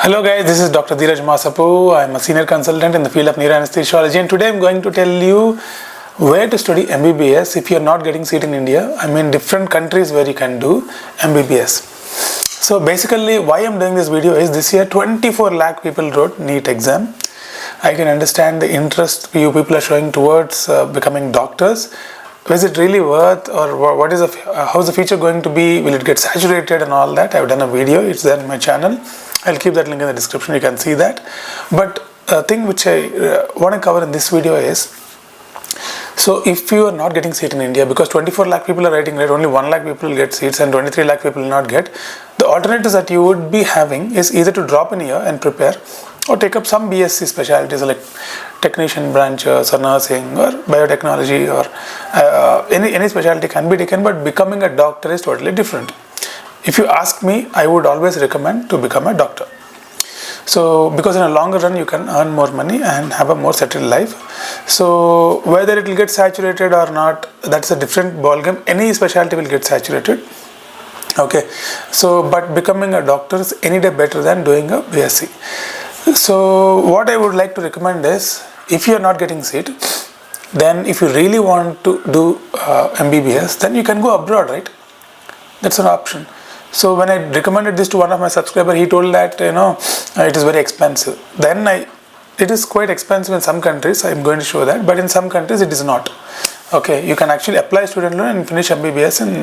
Hello guys, this is Dr. Dheeraj Masapu. I'm a senior consultant in the field of neuroanesthesiology, and today I'm going to tell you where to study MBBS if you're not getting seat in India. I mean different countries where you can do MBBS. So basically why I'm doing this video is this year 24 lakh people wrote NEET exam. I can understand the interest you people are showing towards becoming doctors. Is it really worth, or what is how's the future going to be? Will it get saturated and all that? I've done a video, it's there in my channel. I'll keep that link in the description, you can see that. But a thing which I want to cover in this video is, so if you are not getting seat in India, because 24 lakh people are writing, right, only 1 lakh people will get seats and 23 lakh people will not get, the alternatives that you would be having is either to drop in here and prepare, or take up some BSc specialties like technician branches or nursing or biotechnology, or any specialty can be taken, but becoming a doctor is totally different. If you ask me, I would always recommend to become a doctor. So because in a longer run you can earn more money and have a more settled life. So whether it will get saturated or not, that's a different ballgame. Any specialty will get saturated. Okay, so but becoming a doctor is any day better than doing a BSc. So what I would like to recommend is, if you are not getting seat, then if you really want to do MBBS, then you can go abroad, right? That's an option. So when I recommended this to one of my subscribers, he told that it is very expensive. Then it is quite expensive in some countries. I'm going to show that, but in some countries it is not. Okay, you can actually apply student loan and finish MBBS in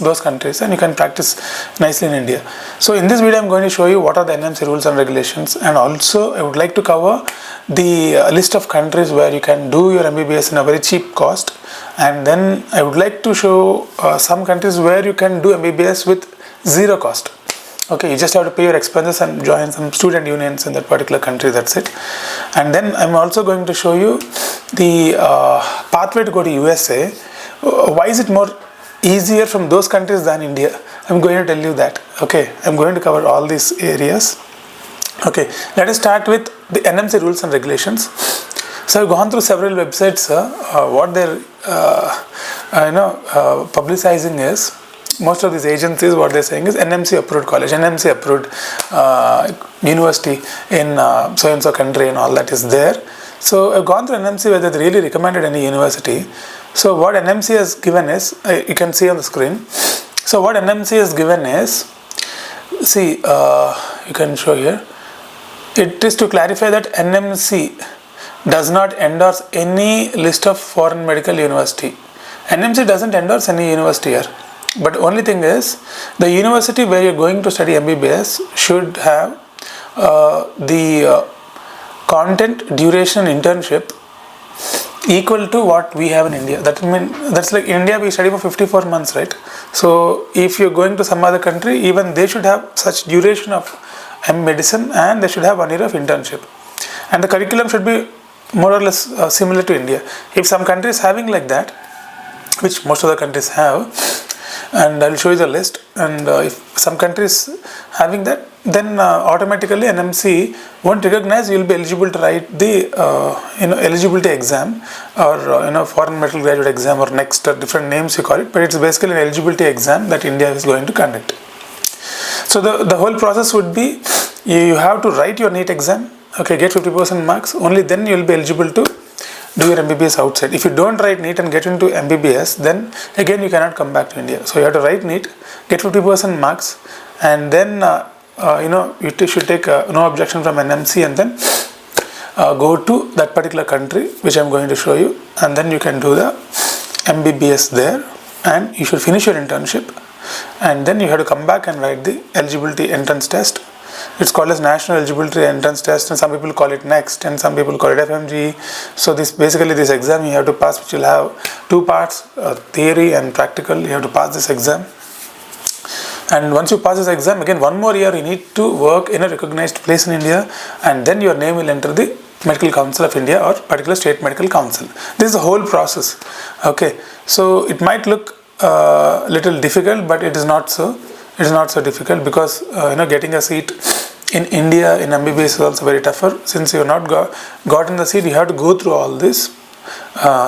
those countries, and you can practice nicely in India. So in this video I'm going to show you what are the NMC rules and regulations, and also I would like to cover the list of countries where you can do your MBBS in a very cheap cost, and then I would like to show some countries where you can do MBBS with zero cost. Okay, you just have to pay your expenses and join some student unions in that particular country, that's it. And then I'm also going to show you the pathway to go to USA. Why is it more easier from those countries than India? I'm going to tell you that. Okay, I'm going to cover all these areas. Okay, let us start with the NMC rules and regulations. So I've gone through several websites. What they're publicizing is, most of these agencies, what they're saying is NMC approved college, NMC approved university in so and so country, and all that is there. So I've gone through NMC whether they really recommended any university. So what NMC has given is, you can see on the screen. So what NMC has given is, see, you can show here. It is to clarify that NMC does not endorse any list of foreign medical university. NMC doesn't endorse any university here. But only thing is, the university where you're going to study MBBS should have the content, duration, internship equal to what we have in India. That means, that's like in India we study for 54 months, right? So if you're going to some other country, even they should have such duration of medicine, and they should have 1 year of internship. And the curriculum should be more or less similar to India. If some countries having like that, which most of the countries have, and I'll show you the list, and if some countries having that, then automatically NMC won't recognize you will be eligible to write the eligibility exam, or foreign medical graduate exam, or next, different names you call it, but it's basically an eligibility exam that India is going to conduct. So the whole process would be, you have to write your NEET exam, okay, get 50% marks, only then you will be eligible to do your MBBS outside. If you don't write NEET and get into MBBS, then again you cannot come back to India. So you have to write NEET, get 50% marks, and then you should take no objection from NMC, and then go to that particular country which I'm going to show you, and then you can do the MBBS there, and you should finish your internship, and then you have to come back and write the eligibility entrance test. It's called as National Eligibility Entrance Test, and some people call it NEXT, and some people call it FMG. So this exam you have to pass, which will have 2 parts, theory and practical. You have to pass this exam, and once you pass this exam, again 1 more year you need to work in a recognized place in India, and then your name will enter the Medical Council of India or particular state medical council. This is the whole process. Okay, so it might look little difficult, but it is not so. It is not so difficult, because getting a seat in India in MBBS is also very tougher. Since you have not gotten the seat, you have to go through all this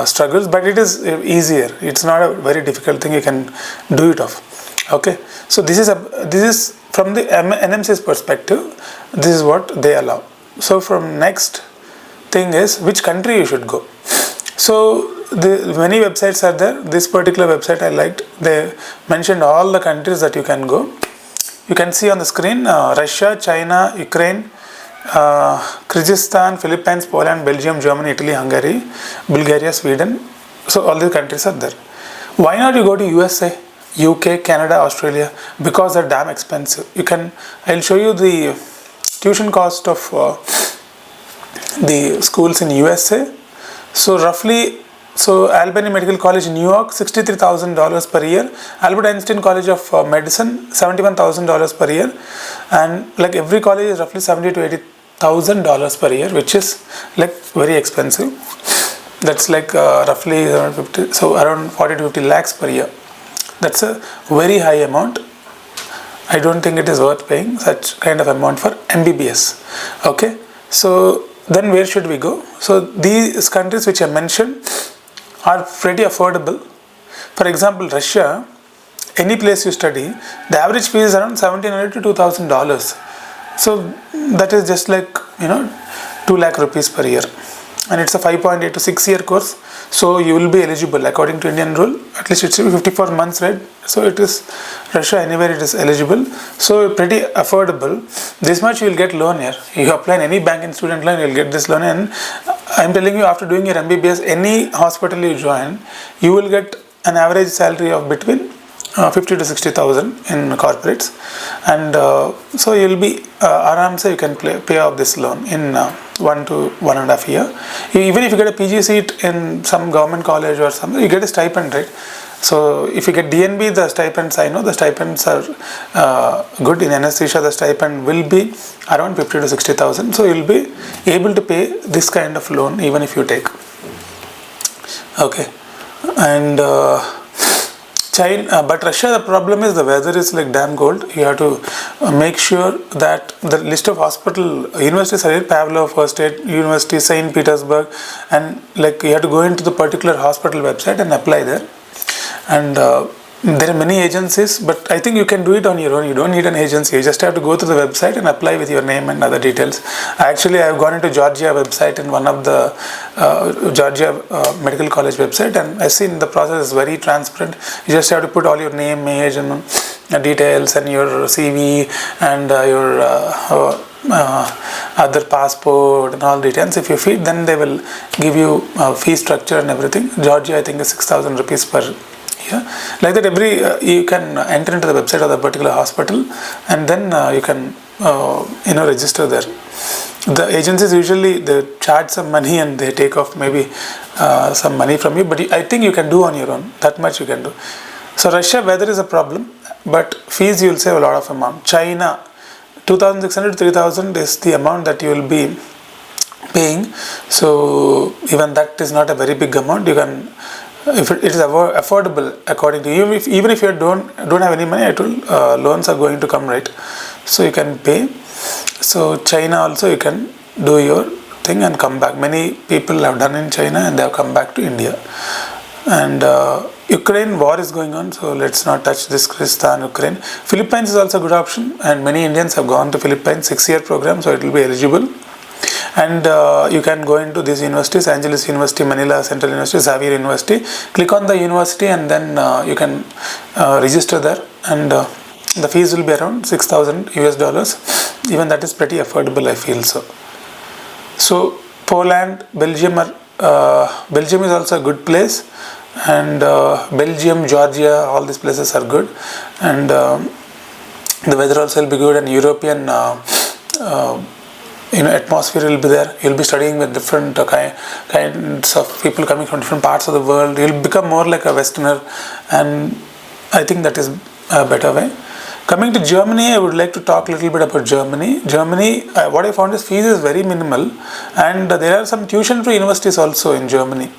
struggles, but it is easier. It's not a very difficult thing. You can do it off. Okay, so this is from the NMC's perspective. this is what they allow. So from next thing is which country you should go. So many websites are there. This particular website I liked. They mentioned all the countries that you can go. You can see on the screen Russia, China, Ukraine, Kyrgyzstan, Philippines, Poland, Belgium, Germany, Italy, Hungary, Bulgaria, Sweden. So all these countries are there. Why not you go to USA, UK, Canada, Australia? Because they're damn expensive. I'll show you the tuition cost of the schools in USA. So roughly, Albany Medical College in New York, $63,000 per year. Albert Einstein College of Medicine, $71,000 per year. And like every college is roughly $70,000 to $80,000 per year, which is like very expensive. That's like roughly around 40 to 50 lakhs per year. That's a very high amount. I don't think it is worth paying such kind of amount for MBBS. Okay, so then where should we go? So these countries which I mentioned are pretty affordable. For example, Russia, any place you study, the average fee is around $1,700 to $2,000. So that is just like 2 lakh rupees per year, and it's a 5.8 to 6 year course. So you will be eligible according to Indian rule. At least it should be 54 months, right? So it is Russia, anywhere it is eligible. So pretty affordable. This much you will get loan here. You apply in any bank and student loan, you will get this loan. And I'm telling you, after doing your MBBS, any hospital you join, you will get an average salary of between 50 to 60,000 in corporates, and so you will be aram se you can pay off this loan in 1 to 1.5 year. Even if you get a PG seat in some government college or something, you get a stipend, right? So if you get DNB, the stipends, I know the stipends are good. In anesthesia, the stipend will be around 50 to 60,000. So you will be able to pay this kind of loan even if you take. Okay, and China, but Russia, the problem is the weather is like damn cold. You have to make sure that the list of universities are here: Pavlov, First State University, St. Petersburg, and like you have to go into the particular hospital website and apply there. And there are many agencies, but I think you can do it on your own. You don't need an agency. You just have to go to the website and apply with your name and other details. Actually, I have gone into Georgia website and one of the Georgia Medical College website, and I've seen the process is very transparent. You just have to put all your name, age, and details, and your CV, and your other passport and all details. If you feed, then they will give you fee structure and everything. Georgia, I think, is 6,000 rupees per year. Like that, you can enter into the website of the particular hospital, and then you can register there. The agencies usually they charge some money and they take off maybe some money from you, but I think you can do on your own. That much you can do. So Russia, weather is a problem, but fees you will save a lot of amount. China, 2,600 to 3,000 is the amount that you will be paying. So even that is not a very big amount. You can, if it is affordable according to you, even if you don't have any money, I told loans are going to come, right? So you can pay. So China also, you can do your thing and come back. Many people have done in China and they have come back to India. And Ukraine war is going on, so let's not touch this. Kyrgyzstan, Ukraine. Philippines is also a good option, and many Indians have gone to Philippines, 6-year program, so it will be eligible. And you can go into these universities: Angeles University, Manila Central University, Xavier University. Click on the university and then you can register there, and the fees will be around $6,000 US. Even that is pretty affordable, I feel so. So Poland, Belgium is also a good place, and Belgium, Georgia, all these places are good, and the weather also will be good, and European atmosphere will be there. You'll be studying with different kinds of people coming from different parts of the world. You'll become more like a Westerner, and I think that is a better way. Coming to Germany, I would like to talk a little bit about Germany. Germany, what I found is fees is very minimal, and there are some tuition-free universities also in Germany.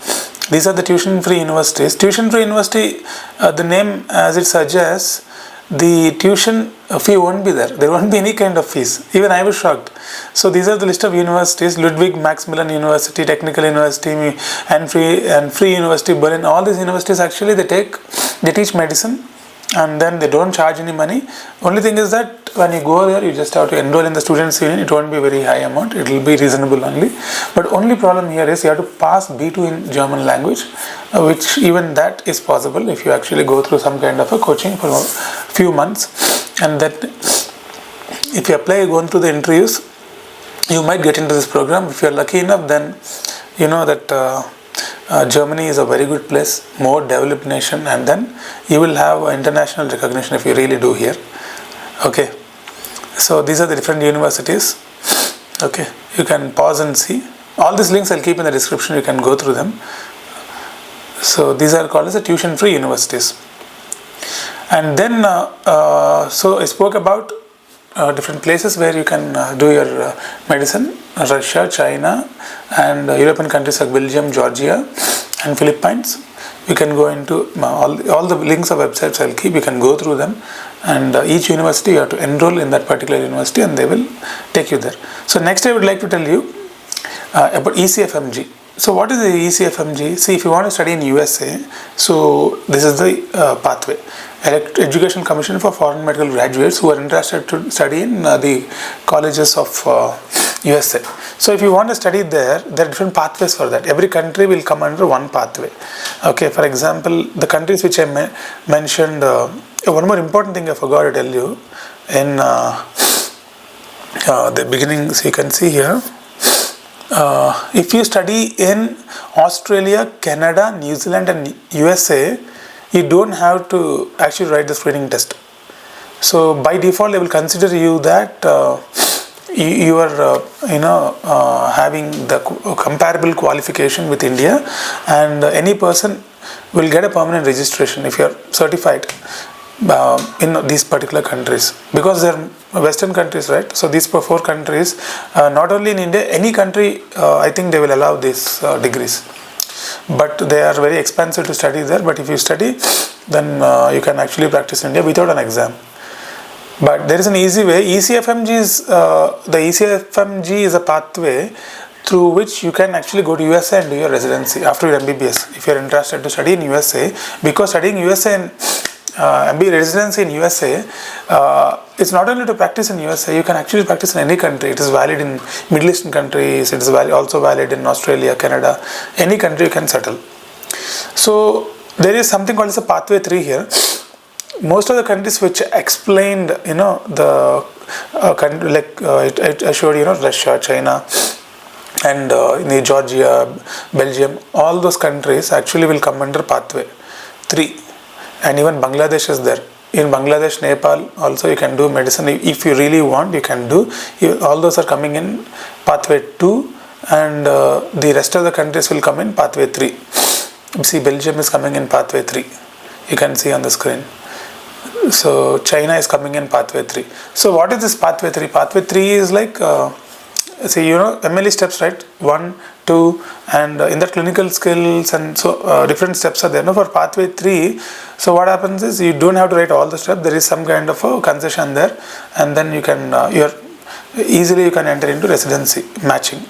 These are the tuition-free universities. Tuition-free university, the name as it suggests, the tuition fee won't be there. There won't be any kind of fees. Even I was shocked. So these are the list of universities: Ludwig Maximilian University, Technical University, and Free University Berlin. All these universities actually they teach medicine, and then they don't charge any money. Only thing is that when you go there, you just have to enroll in the students union. It won't be very high amount, it will be reasonable only. But only problem here is you have to pass B2 in German language, which even that is possible if you actually go through some kind of a coaching for a few months. And then if you apply, going through the interviews, you might get into this program. If you're lucky enough, then you know that Germany is a very good place, more developed nation, and then you will have international recognition if you really do here. Okay, so these are the different universities. Okay, you can pause and see. All these links I'll keep in the description, you can go through them. So these are called as the tuition-free universities. And then, so I spoke about different places where you can do your medicine: Russia, China, and European countries like Belgium, Georgia, and Philippines. You can go into all the links of websites I'll keep. You can go through them, and each university you have to enroll in that particular university, and they will take you there. So next I would like to tell you about ECFMG. So what is the ECFMG? See, if you want to study in USA, so this is the pathway. Education Commission for Foreign Medical Graduates who are interested to study in the colleges of USA. So if you want to study there are different pathways for that. Every country will come under one pathway. Okay, for example, the countries which I mentioned, one more important thing I forgot to tell you in the beginning. So you can see here, if you study in Australia, Canada, New Zealand and USA, you don't have to actually write the screening test. So by default they will consider you that you are having the comparable qualification with India, and any person will get a permanent registration if you are certified in these particular countries, because they are Western countries, right? So these 4 countries, not only in India, any country, I think they will allow these degrees, but they are very expensive to study there. But if you study, then you can actually practice in India without an exam. But there is an easy way. ECFMG is a pathway through which you can actually go to USA and do your residency after your MBBS if you are interested to study in USA, because studying USA and MBA residency in USA, it's not only to practice in USA, you can actually practice in any country. It is valid in Middle Eastern countries, it is also valid in Australia, Canada, any country you can settle. So there is something called as a pathway 3 here. Most of the countries which explained, the country like I showed, Russia, China, and in Georgia, Belgium, all those countries actually will come under pathway 3. And even Bangladesh is there. In Bangladesh, Nepal also you can do medicine if you really want, you can do. All those are coming in pathway 2, and the rest of the countries will come in pathway 3. See, Belgium is coming in pathway 3. You can see on the screen. So China is coming in pathway 3. So what is this pathway 3? Pathway 3 is like, MLE steps, right? 1, 2, and in that clinical skills, and so different steps are there. Now for pathway 3, so what happens is you don't have to write all the steps. There is some kind of a concession there, and then you can easily you can enter into residency matching.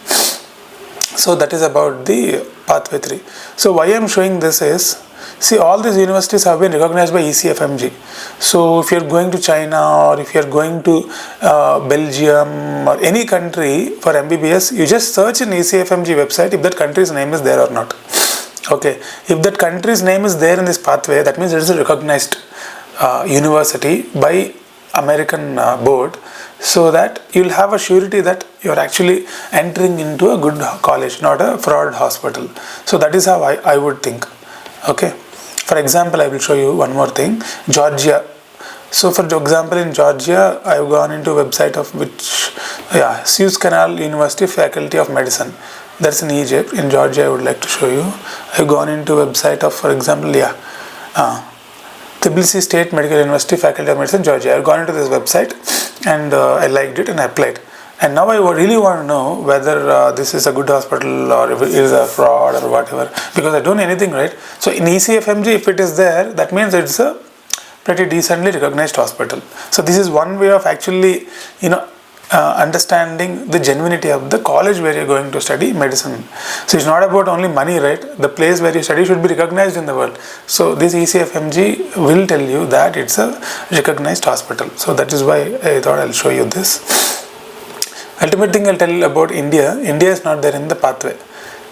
So that is about the pathway 3. So why I am showing this is, see, all these universities have been recognized by ECFMG. So if you are going to China, or if you are going to Belgium or any country for MBBS, you just search in ECFMG website if that country's name is there or not. Okay, if that country's name is there in this pathway, that means it is a recognized university by American board, so that you will have a surety that you are actually entering into a good college, not a fraud hospital. So that is how I would think. Okay, for example, I will show you one more thing. Georgia. So for example, in Georgia, I have gone into a website of Suez Canal University Faculty of Medicine. That's in Egypt. In Georgia, I would like to show you. I have gone into a website of, for example, Tbilisi State Medical University Faculty of Medicine, Georgia. I have gone into this website, and I liked it and I applied. And now I really want to know whether this is a good hospital or if it is a fraud or whatever, because I don't know anything, right? So in ECFMG, if it is there, that means it's a pretty decently recognized hospital. So this is one way of actually, understanding the genuinity of the college where you're going to study medicine. So it's not about only money, right? The place where you study should be recognized in the world. So this ECFMG will tell you that it's a recognized hospital. So that is why I thought I'll show you this. Ultimate thing I'll tell you about India. India is not there in the pathway.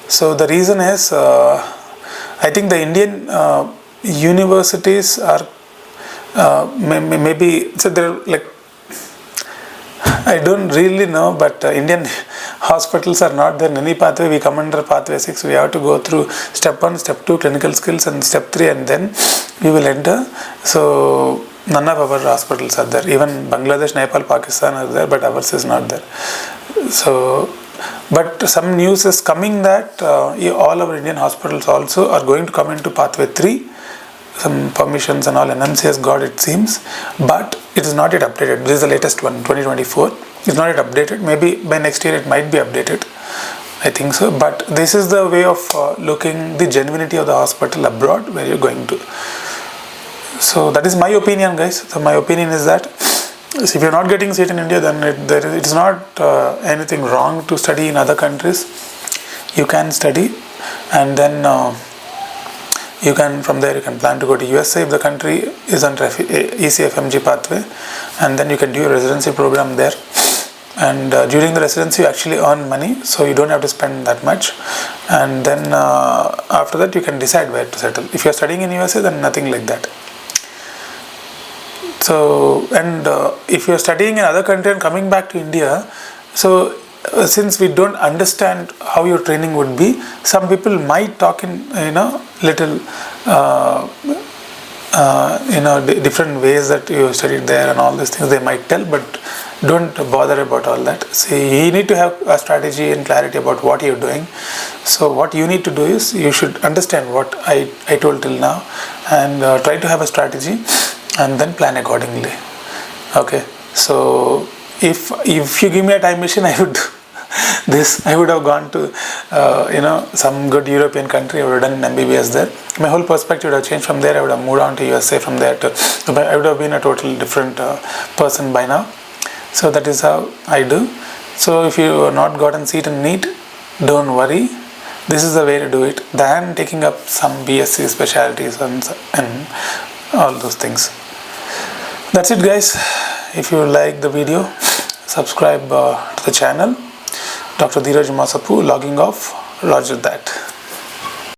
So the reason is, I think the Indian universities are maybe, so they're like, I don't really know, but Indian hospitals are not there in any pathway. We come under pathway 6. We have to go through step 1, step 2, clinical skills, and step 3, and then we will enter. So none of our hospitals are there. Even Bangladesh, Nepal, Pakistan are there, but ours is not there. So, but some news is coming that all our Indian hospitals also are going to come into pathway 3. Some permissions and all NMC has got, it seems, but it is not yet updated. This is the latest one, 2024. It's not yet updated. Maybe by next year it might be updated. I think so. But this is the way of looking the genuinity of the hospital abroad where you're going to. So that is my opinion, guys. So my opinion is that if you're not getting seat in India, then it is not anything wrong to study in other countries. You can study, and then you can, from there you can plan to go to USA if the country is on ECFMG pathway, and then you can do your residency program there. And during the residency you actually earn money, so you don't have to spend that much. And then after that you can decide where to settle. If you're studying in USA, then nothing like that. So, and if you're studying in other country and coming back to India, so since we don't understand how your training would be, some people might talk in little different ways that you studied there and all these things they might tell, but don't bother about all that. See, you need to have a strategy and clarity about what you're doing. So what you need to do is you should understand what I told till now, and try to have a strategy and then plan accordingly. Okay, so if you give me a time machine, I would do this. I would have gone to some good European country. I would have done MBBS there. My whole perspective would have changed. From there I would have moved on to USA. From there to I would have been a totally different person by now. So that is how I do. So if you have not gotten seat in NEET, don't worry. This is the way to do it, than taking up some BSc specialties and all those things. That's it, guys. If you like the video, subscribe to the channel. Dr. Dheeraj Masapu logging off. Roger that.